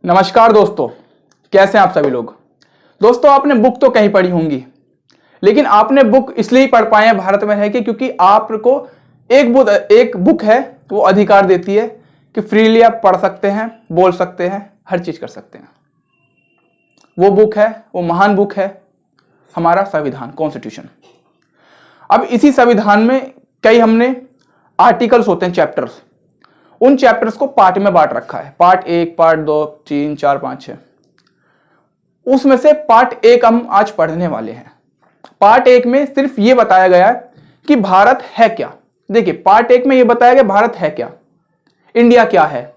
नमस्कार दोस्तों, कैसे हैं आप सभी लोग। दोस्तों, आपने बुक तो कहीं पढ़ी होंगी, लेकिन आपने बुक इसलिए पढ़ पाए हैं भारत में रह के क्योंकि आपको एक बुक है वो अधिकार देती है कि फ्रीली आप पढ़ सकते हैं, बोल सकते हैं, हर चीज कर सकते हैं। वो बुक है, वो महान बुक है हमारा संविधान, कॉन्स्टिट्यूशन। अब इसी संविधान में कई हमने आर्टिकल्स होते हैं, चैप्टर्स। उन चैप्टर्स को पार्ट में बांट रखा है, पार्ट 1, पार्ट 2, 3, 4, 5, 6। उसमें से पार्ट 1 हम आज पढ़ने वाले हैं। पार्ट 1 में सिर्फ ये बताया गया है कि भारत है क्या। देखिए, पार्ट 1 में ये बताया गया भारत है क्या, इंडिया क्या है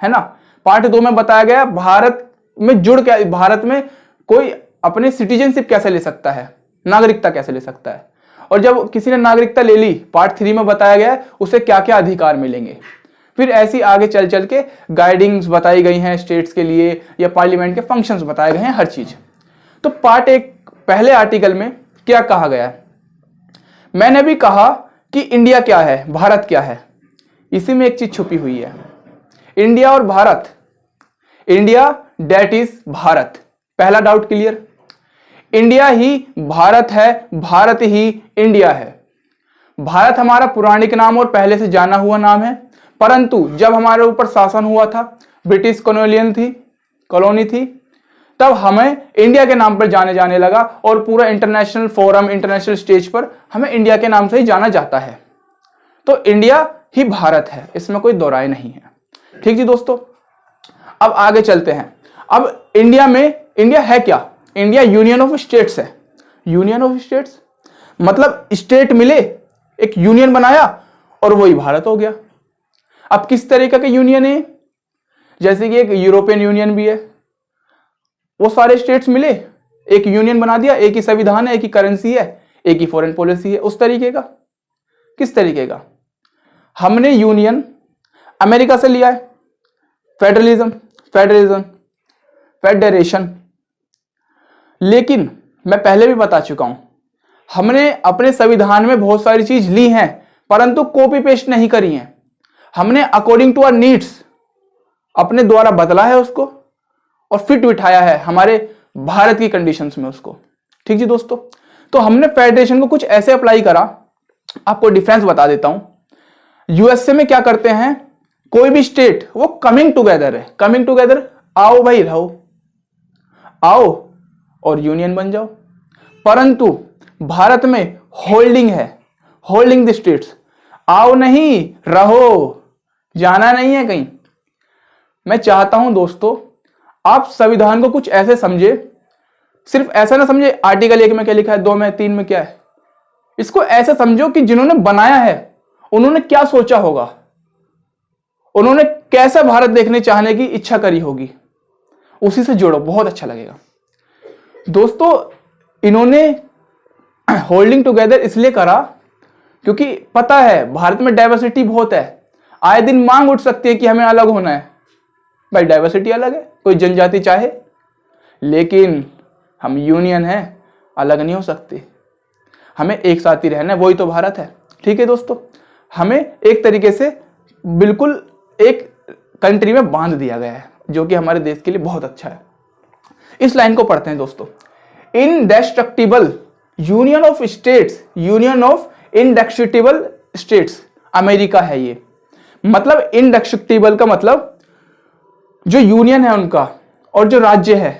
ना। पार्ट 2 में बताया गया भारत में भारत में कोई अपने सिटीजनशिप कैसे ले सकता है, नागरिकता कैसे ले सकता है, और जब किसी ने नागरिकता ले ली, पार्ट 3 में बताया गया है उसे क्या क्या अधिकार मिलेंगे। फिर ऐसी आगे चल चल के गाइडिंग्स बताई गई हैं स्टेट्स के लिए, या पार्लियामेंट के फंक्शंस बताए गए हैं, हर चीज। तो पार्ट 1 पहले आर्टिकल में क्या कहा गया है, मैंने भी कहा कि इंडिया क्या है, भारत क्या है। इसी में एक चीज छुपी हुई है, इंडिया और Bharat. India that is Bharat. पहला डाउट क्लियर। इंडिया ही भारत है, भारत ही इंडिया है। भारत हमारा पौराणिक नाम और पहले से जाना हुआ नाम है, परंतु जब हमारे ऊपर शासन हुआ था, ब्रिटिश कॉलोनी थी, तब हमें इंडिया के नाम पर जाने लगा और पूरा इंटरनेशनल फोरम, इंटरनेशनल स्टेज पर हमें इंडिया के नाम से ही जाना जाता है। तो इंडिया ही भारत है, इसमें कोई दो राय नहीं है। ठीक जी दोस्तों, अब आगे चलते हैं। अब इंडिया है क्या। इंडिया यूनियन ऑफ स्टेट्स है। यूनियन ऑफ स्टेट्स मतलब स्टेट मिले, एक यूनियन बनाया और वही भारत हो गया। अब किस तरीके का यूनियन है, जैसे कि एक यूरोपियन यूनियन भी है, वो सारे स्टेट्स मिले, एक यूनियन बना दिया, एक ही संविधान है, एक ही करेंसी है, एक ही फॉरेन पॉलिसी है, उस तरीके का। किस तरीके का। हमने यूनियन अमेरिका से लिया है, फेडरेशन। लेकिन मैं पहले भी बता चुका हूं, हमने अपने संविधान में बहुत सारी चीज ली हैं, परंतु कॉपी पेस्ट नहीं करी हैं। हमने अकॉर्डिंग टू आवर नीड्स अपने द्वारा बदला है उसको और फिट बिठाया है हमारे भारत की कंडीशंस में उसको। ठीक जी दोस्तों, तो हमने फेडरेशन को कुछ ऐसे अप्लाई करा, आपको डिफरेंस बता देता हूं। यूएसए में क्या करते हैं, कोई भी स्टेट वो कमिंग टुगेदर है, कमिंग टुगेदर, आओ भाई रहो, आओ और यूनियन बन जाओ। परंतु भारत में होल्डिंग है, होल्डिंग द स्टेट्स, आओ नहीं रहो, जाना नहीं है कहीं। मैं चाहता हूं दोस्तों, आप संविधान को कुछ ऐसे समझे, सिर्फ ऐसा ना समझे आर्टिकल 1 में क्या लिखा है, 2 में, 3 में क्या है। इसको ऐसे समझो कि जिन्होंने बनाया है उन्होंने क्या सोचा होगा, उन्होंने कैसा भारत देखने चाहने की इच्छा करी होगी, उसी से जोड़ो, बहुत अच्छा लगेगा। दोस्तों, इन्होंने होल्डिंग टुगेदर इसलिए करा क्योंकि पता है भारत में डाइवर्सिटी बहुत है, आए दिन मांग उठ सकती है कि हमें अलग होना है। भाई डाइवर्सिटी अलग है, कोई जनजाति चाहे, लेकिन हम यूनियन है, अलग नहीं हो सकती, हमें एक साथ ही रहना है, वही तो भारत है। ठीक है दोस्तों, हमें एक तरीके से बिल्कुल एक कंट्री में बांध दिया गया है, जो कि हमारे देश के लिए बहुत अच्छा है। इस लाइन को पढ़ते हैं दोस्तों, indestructible union of states, union of indestructible states, America है ये। मतलब इनडेस्ट्रक्टिबल का मतलब जो यूनियन है उनका और जो राज्य है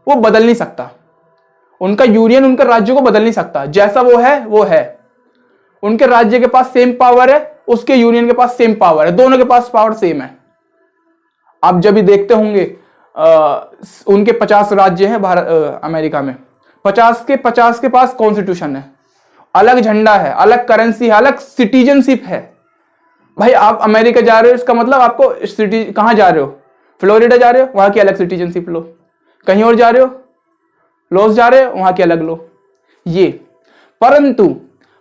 वो बदल नहीं सकता, उनका यूनियन उनका राज्य को बदल नहीं सकता, जैसा वो है वो है। उनके राज्य के पास सेम पावर है, उसके यूनियन के पास सेम पावर है, दोनों के पास पावर सेम है। आप जब भी देखते होंगे उनके 50 राज्य हैं अमेरिका में, 50 के पास कॉन्स्टिट्यूशन है, अलग झंडा है, अलग करेंसी है, अलग सिटीजनशिप है। भाई आप अमेरिका जा रहे हो, इसका मतलब आपको कहां जा रहे हो, फ्लोरिडा जा रहे हो, वहां की अलग सिटीजनशिप लो, कहीं और जा रहे हो, लॉस जा रहे हो, वहां की अलग लो, ये। परंतु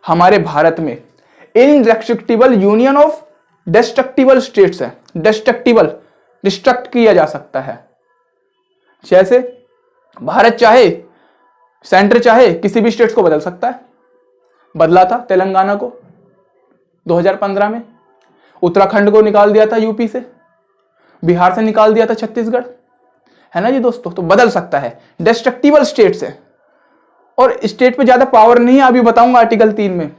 हमारे भारत में इनडेस्ट्रक्टिबल यूनियन ऑफ डेस्ट्रक्टिबल स्टेट्स है। डेस्ट्रक्टिबल, डिस्ट्रक्ट किया जा सकता है। जैसे भारत चाहे, सेंटर चाहे किसी भी स्टेट्स को बदल सकता है, बदला था तेलंगाना को 2015 में, उत्तराखंड को निकाल दिया था यूपी से, बिहार से निकाल दिया था छत्तीसगढ़, है ना जी दोस्तों, तो बदल सकता है, डिस्ट्रक्टिबल स्टेट्स है। और स्टेट पे ज्यादा पावर नहीं है, अभी बताऊंगा आर्टिकल 3 में।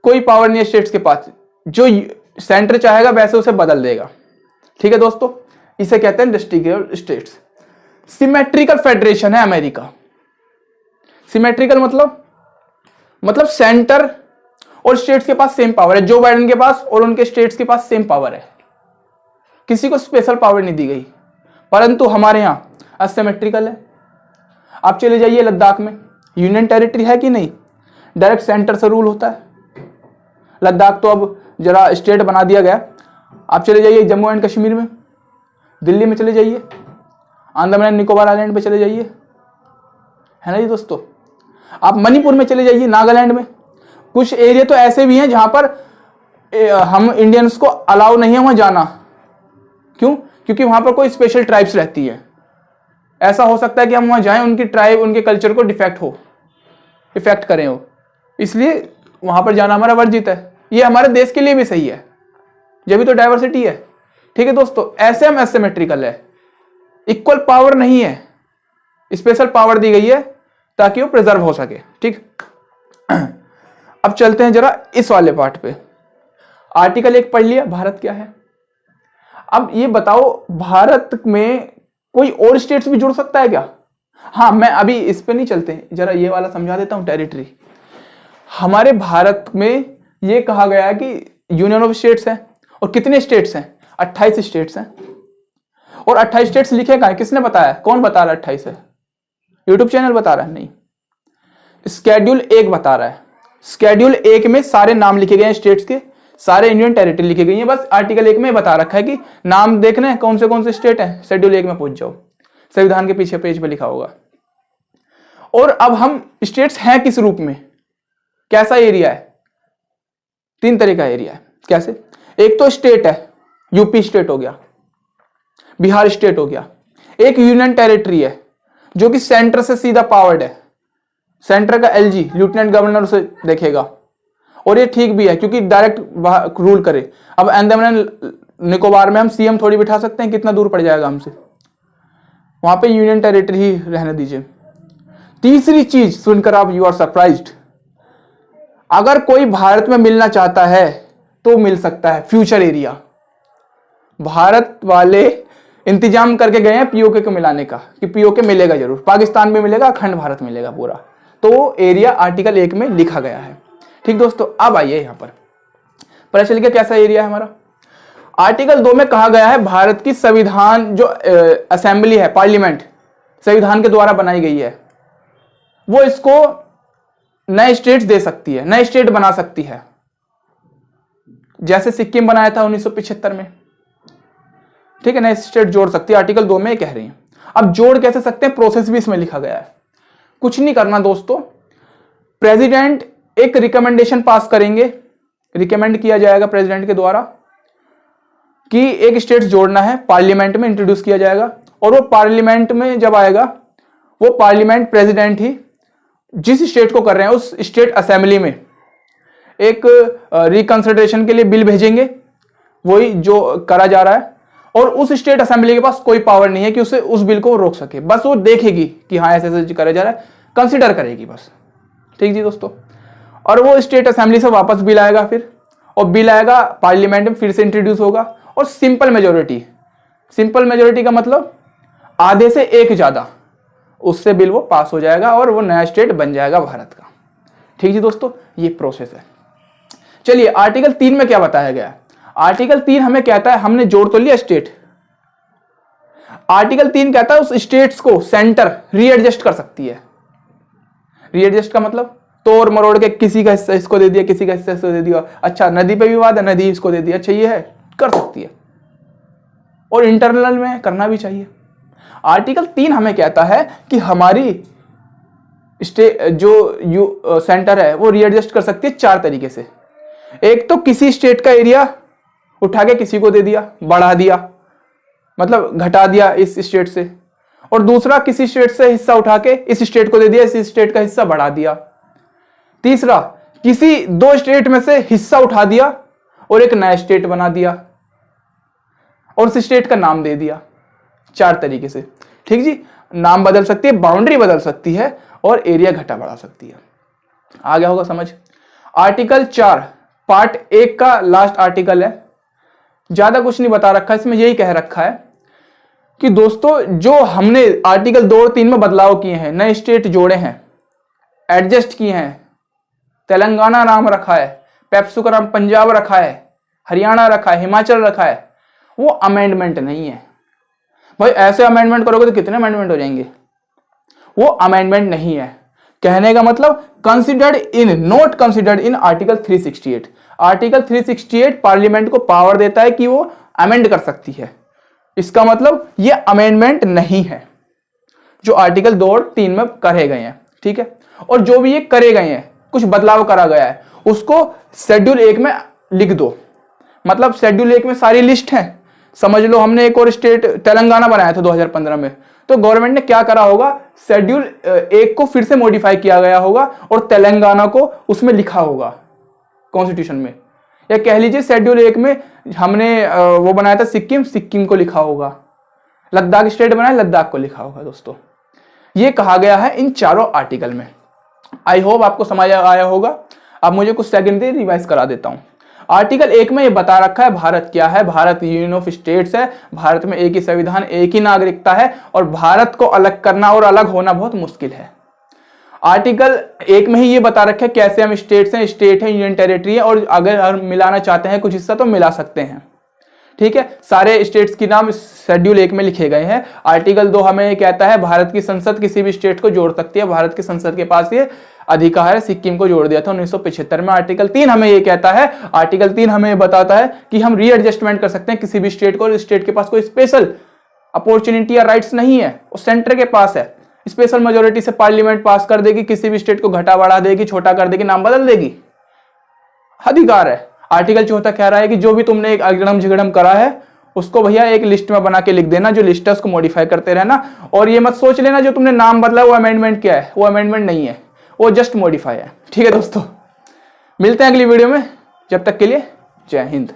कोई पावर नहीं है स्टेट्स के पास, जो सेंटर चाहेगा वैसे उसे बदल देगा। ठीक है दोस्तों, इसे कहते हैं डिस्ट्रक्टिबल स्टेट्स। सिमेट्रिकल फेडरेशन है अमेरिका। सिमेट्रिकल मतलब सेंटर और स्टेट्स के पास सेम पावर है, जो बाइडेन के पास और उनके स्टेट्स के पास सेम पावर है, किसी को स्पेशल पावर नहीं दी गई। परंतु हमारे यहां असिमेट्रिकल है। आप चले जाइए लद्दाख में, यूनियन टेरिटरी है कि नहीं, डायरेक्ट सेंटर से रूल होता है। लद्दाख तो अब जरा स्टेट बना दिया गया। आप चले जाइए जम्मू एंड कश्मीर में, दिल्ली में चले जाइए, अंडमान एंड निकोबार आइलैंड पे चले जाइए, है ना जी दोस्तों। आप मणिपुर में चले जाइए, नागालैंड में। कुछ एरिया तो ऐसे भी हैं जहां पर हम इंडियंस को अलाउ नहीं है वहां जाना। क्यों? क्योंकि वहां पर कोई स्पेशल ट्राइब्स रहती है। ऐसा हो सकता है कि हम वहां जाएं, उनकी ट्राइब उनके कल्चर को इफेक्ट करें हो, इसलिए वहां पर जाना हमारा वर्जित है। ये हमारे देश के लिए भी सही है, जब भी तो डाइवर्सिटी है। ठीक है दोस्तों, ऐसे हम एसिमेट्रिकल है, इक्वल पावर नहीं है, स्पेशल पावर दी गई है ताकि वो प्रिजर्व हो सके। ठीक, अब चलते हैं जरा इस वाले पार्ट पे। आर्टिकल 1 पढ़ लिया, भारत क्या है। अब ये बताओ, भारत में कोई और स्टेट्स भी जुड़ सकता है क्या? हाँ, मैं अभी इस पे नहीं चलते, जरा ये वाला समझा देता हूं, टेरिटरी। हमारे भारत में ये कहा गया है कि यूनियन ऑफ स्टेट्स है, और कितने स्टेट्स हैं? 28 स्टेट्स हैं। और 28 स्टेट्स लिखे कहां है? किसने बताया? कौन बता रहा है 28 है? यूट्यूब चैनल बता रहा है? नहीं, स्केड्यूल 1 बता रहा है। स्केड्यूल 1 में सारे नाम लिखे गए हैं स्टेट्स के, सारे इंडियन टेरिटरी लिखी गई है। बस आर्टिकल 1 में बता रखा है कि नाम देखने हैं कौन से स्टेट हैं, शेड्यूल 1 में पहुंच जाओ, संविधान के पीछे पेज पे लिखा होगा। और अब हम स्टेट्स हैं किस रूप में, कैसा एरिया है? 3 तरह का एरिया है। कैसे? एक तो स्टेट है, यूपी स्टेट हो गया, बिहार स्टेट हो गया। एक यूनियन टेरिटरी है जो कि सेंटर से सीधा पावर्ड है, सेंटर का एलजी लेफ्टिनेंट गवर्नर उसे देखेगा, और ये ठीक भी है क्योंकि डायरेक्ट रूल करे। अब अंडमान निकोबार में हम सीएम थोड़ी बिठा सकते हैं, कितना दूर पड़ जाएगा हमसे, वहां पे यूनियन टेरिटरी ही रहने दीजिए। तीसरी चीज सुनकर आप यू आर सरप्राइज्ड, अगर कोई भारत में मिलना चाहता है तो मिल सकता है, फ्यूचर एरिया। भारत वाले इंतजाम करके गए हैं पीओके को मिलाने का, कि पीओके मिलेगा जरूर, पाकिस्तान में मिलेगा, अखंड भारत मिलेगा पूरा। तो एरिया आर्टिकल 1 में लिखा गया है। ठीक दोस्तों, अब आइए यहां पर पता चल गया कैसा एरिया है हमारा। आर्टिकल 2 में कहा गया है भारत की संविधान जो असेंबली है, पार्लियामेंट संविधान के द्वारा बनाई गई है, वो इसको नए स्टेट्स दे सकती है, नए स्टेट बना सकती है। जैसे सिक्किम बनाया था 1975 में, ठीक है, नए स्टेट जोड़ सकती है, आर्टिकल 2 में कह रही है। अब जोड़ कैसे सकते हैं, प्रोसेस भी इसमें लिखा गया है। कुछ नहीं करना दोस्तों, प्रेसिडेंट एक रिकमेंडेशन पास करेंगे, रिकमेंड किया जाएगा प्रेसिडेंट के द्वारा कि एक स्टेट जोड़ना है, पार्लियामेंट में इंट्रोड्यूस किया जाएगा, और वो पार्लियामेंट में जब आएगा, वो पार्लियामेंट प्रेसिडेंट ही जिस स्टेट को कर रहे हैं उस स्टेट असेंबली में एक रिकंसिडरेशन के लिए बिल भेजेंगे, वही जो करा जा रहा है, और उस स्टेट असेंबली के पास कोई पावर नहीं है कि उसे उस बिल को रोक सके, बस वो देखेगी कि हाँ ऐसे ऐसे करा जा रहा है, कंसिडर करेगी बस। ठीक जी दोस्तों, और वो स्टेट असेंबली से वापस बिल आएगा फिर, और बिल आएगा पार्लियामेंट में फिर से इंट्रोड्यूस होगा, और सिंपल मेजोरिटी का मतलब आधे से एक ज्यादा, उससे बिल वो पास हो जाएगा और वो नया स्टेट बन जाएगा भारत का। ठीक जी दोस्तों, ये प्रोसेस है। चलिए आर्टिकल 3 में क्या बताया गया है। आर्टिकल 3 हमें कहता है, हमने जोड़ तो लिया स्टेट, आर्टिकल 3 कहता है उस स्टेट्स को सेंटर रीएडजस्ट कर सकती है। रीएडजस्ट का मतलब तोड़ मरोड़ के किसी का हिस्सा इसको दे दिया, किसी का हिस्सा इसको दे दिया, अच्छा नदी पे विवाद है, नदी इसको दे दिया, अच्छा ये है, कर सकती है, और इंटरनल में करना भी चाहिए। आर्टिकल 3 हमें कहता है कि हमारी जो सेंटर है वो रीएडजस्ट कर सकती है 4 तरीके से। एक तो किसी स्टेट का एरिया उठा के किसी को दे दिया, बढ़ा दिया, मतलब घटा दिया इस स्टेट से, और दूसरा किसी स्टेट से हिस्सा उठा के इस स्टेट को दे दिया, इस स्टेट का हिस्सा बढ़ा दिया। तीसरा किसी 2 स्टेट में से हिस्सा उठा दिया और एक नया स्टेट बना दिया। और उस स्टेट का नाम दे दिया। 4 तरीके से, ठीक जी। नाम बदल सकती है, बाउंड्री बदल सकती है और एरिया घटा बढ़ा सकती है। आ गया होगा समझ। आर्टिकल 4 पार्ट 1 का लास्ट आर्टिकल है, ज्यादा कुछ नहीं बता रखा, इसमें यही कह रखा है कि दोस्तों जो हमने आर्टिकल 2 और 3 में बदलाव किए हैं, नए स्टेट जोड़े हैं, एडजस्ट किए हैं, तेलंगाना नाम रखा है, पेप्सू का नाम पंजाब रखा है, हरियाणा रखा है, हिमाचल रखा है, वो अमेंडमेंट नहीं है भाई। ऐसे अमेंडमेंट करोगे तो कितने अमेंडमेंट हो जाएंगे, वो अमेंडमेंट नहीं है। कहने का मतलब considered in, not considered in article 368। Article 368 parliament को पावर देता है कि वो अमेंड कर सकती है, इसका मतलब ये अमेंडमेंट नहीं है जो आर्टिकल 2 और 3 में करे गए हैं, ठीक है। और जो भी ये करे गए हैं, कुछ बदलाव करा गया है, उसको शेड्यूल 1 में लिख दो। मतलब शेड्यूल 1 में सारी लिस्ट है। समझ लो हमने एक और स्टेट तेलंगाना बनाया था 2015 में, तो गवर्नमेंट ने क्या करा होगा, शेड्यूल 1 को फिर से मॉडिफाई किया गया होगा और तेलंगाना को उसमें लिखा होगा कॉन्स्टिट्यूशन में। या कह लीजिए शेड्यूल 1 में हमने वो बनाया था सिक्किम, सिक्किम को लिखा होगा। लद्दाख स्टेट बनाया, लद्दाख को लिखा होगा। दोस्तों ये कहा गया है इन चारों आर्टिकल में। आई होप आपको समझ आया होगा। अब मुझे कुछ सेकंड दे, रिवाइज करा देता हूं। आर्टिकल 1 में ये बता रखा है भारत क्या है। भारत यूनियन ऑफ स्टेट्स है, भारत में एक ही संविधान, एक ही नागरिकता है और भारत को अलग करना और अलग होना बहुत मुश्किल है। आर्टिकल 1 में ही ये बता रखा है कैसे हम स्टेट्स हैं, स्टेट है, यूनियन टेरिटरी है, और अगर हम मिलाना चाहते हैं कुछ हिस्सा तो मिला सकते हैं, ठीक है। सारे स्टेट्स के नाम शेड्यूल 1 में लिखे गए हैं। आर्टिकल 2 हमें ये कहता है भारत की संसद किसी भी स्टेट को जोड़ सकती है, भारत की संसद के पास ये अधिकार है। सिक्किम को जोड़ दिया था 1975 में। आर्टिकल 3 हमें ये कहता है, आर्टिकल 3 हमें बताता है कि हम रीएडजस्टमेंट कर सकते हैं किसी भी स्टेट को, और स्टेट के पास कोई स्पेशल अपॉर्चुनिटी या राइट्स नहीं है, वो सेंटर के पास है। स्पेशल मेजोरिटी से पार्लियामेंट पास कर देगी, किसी भी स्टेट को घटा बढ़ा देगी, छोटा कर देगी, नाम बदल देगी, अधिकार है। आर्टिकल 4 कह रहा है कि जो भी तुमने एक अगड़म झगड़म करा है उसको भैया एक लिस्ट में बना के लिख देना, जो लिस्ट है उसको मॉडिफाई करते रहना। और ये मत सोच लेना जो तुमने नाम बदला वो अमेंडमेंट क्या है, वो अमेंडमेंट नहीं है, वो जस्ट मॉडिफाई है, ठीक है दोस्तों। मिलते हैं अगली वीडियो में, जब तक के लिए जय हिंद।